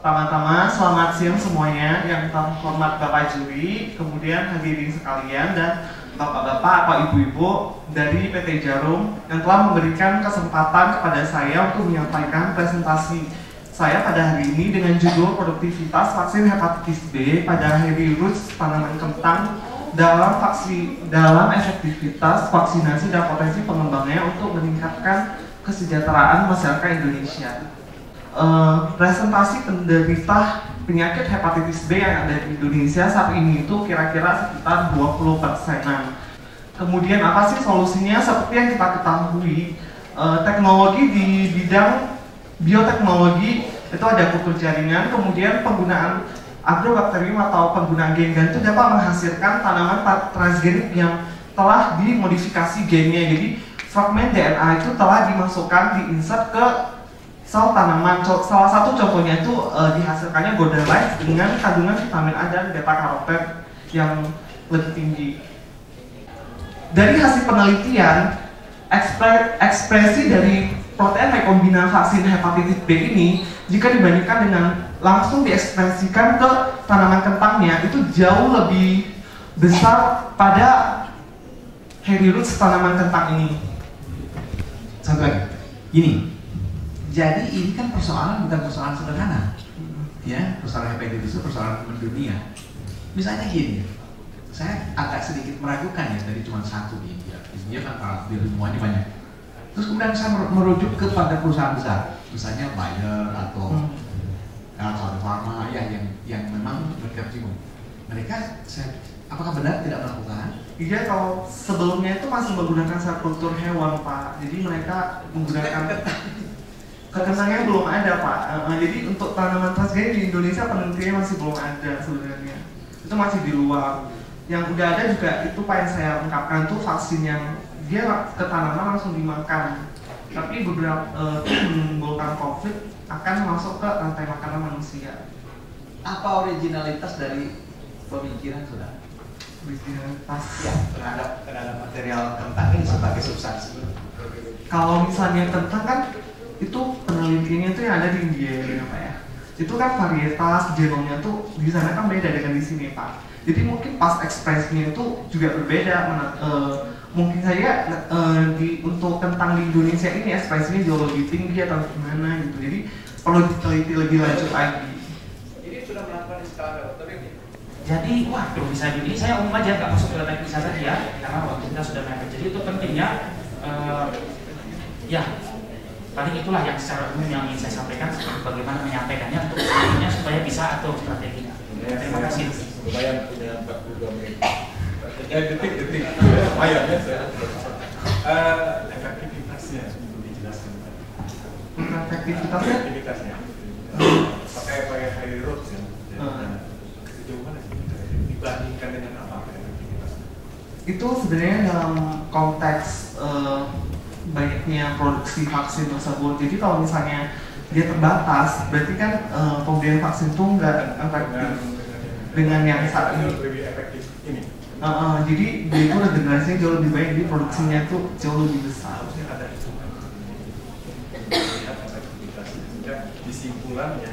Pertama-tama, selamat siang semuanya yang terhormat Bapak Juri, kemudian hadirin sekalian dan Bapak-bapak atau ibu-ibu dari PT Jarum yang telah memberikan kesempatan kepada saya untuk menyampaikan presentasi saya pada hari ini dengan judul produktivitas vaksin hepatitis B pada heavy roots tanaman kentang dalam efektivitas vaksinasi dan potensi pengembangannya untuk meningkatkan kesejahteraan masyarakat Indonesia. Presentasi penderita penyakit hepatitis B yang ada di Indonesia saat ini itu kira-kira sekitar 20%-an. Kemudian apa sih solusinya? Seperti yang kita ketahui, teknologi di bidang bioteknologi itu ada kultur jaringan, kemudian penggunaan agrobakterium atau penggunaan gen itu dapat menghasilkan tanaman transgenik yang telah dimodifikasi gennya. Jadi fragmen DNA itu telah dimasukkan, diinsert ke sel tanaman. Salah satu contohnya itu dihasilkannya Godelight dengan kandungan vitamin A dan beta karoten yang lebih tinggi. Dari hasil penelitian, ekspresi dari protein rekombinant vaksin hepatitis B ini jika dibandingkan dengan langsung diekspresikan ke tanaman kentangnya itu jauh lebih besar pada hairy roots tanaman kentang ini. Satu lagi, gini. Jadi ini kan persoalan bukan persoalan sederhana, ya, persoalan hepatitis itu persoalan mendunia. Misalnya gini, saya agak sedikit meragukan ya, tadi cuma satu di India kan para ilmuwannya banyak. Terus kemudian saya merujuk kepada perusahaan besar, misalnya Bayer atau Sun Pharma ya, yang memang berkecimpung. Mereka, apakah benar tidak melakukan? Iya, kalau sebelumnya itu masih menggunakan sel kultur hewan, Pak. Jadi mereka menggunakan kentangnya belum ada, Pak. Jadi untuk tanaman transgenik di Indonesia penelitiannya masih belum ada sebenarnya. Itu masih di luar. Yang udah ada juga itu Pak yang saya ungkapkan tuh vaksin yang dia ke tanaman langsung dimakan. Tapi beberapa menimbulkan konflik akan masuk ke rantai makanan manusia. Apa originalitas dari pemikiran saudara? Originalitas ya terhadap material kentang ini sebagai substansi. Kalau misalnya kentang kan itu penelitiannya itu yang ada di India ya Pak ya. Itu kan varietas genomnya tuh di sana kan beda dengan di sini Pak. Jadi mungkin pas ekspresinya itu juga berbeda. Mungkin saja untuk kentang di Indonesia ini ekspresinya jauh lebih tinggi atau gimana gitu. Jadi perlu diteliti lebih lanjut lagi. Ini sudah melakukan skala laboratorium ya? Jadi, waduh, bisa jadi saya umum aja, nggak masuk ke teknis saja ya, karena waktu kita sudah mepet. Jadi itu pentingnya, ya, paling itulah yang secara umum yang ingin saya sampaikan, bagaimana menyampaikannya untuk selanjutnya supaya bisa atur strateginya. Terima kasih. Lumayan punya 42 menit. Detik. Lumayan ya saya. Efektivitasnya dijelaskan. Efektivitasnya? Pakai high roads ya. Sejauh mana sih dibandingkan dengan apa efektivitasnya? Itu sebenarnya dalam konteks banyaknya produksi vaksin tersebut. Jadi kalau misalnya dia terbatas, berarti kan pemberian vaksin itu nggak efektif dengan yang saat ini. Lebih efektif ini. Jadi dia itu regenerasinya jauh lebih baik, jadi produksinya itu jauh lebih besar. Harusnya ada hitungan. Lihat efektivitasnya. Sehingga kesimpulannya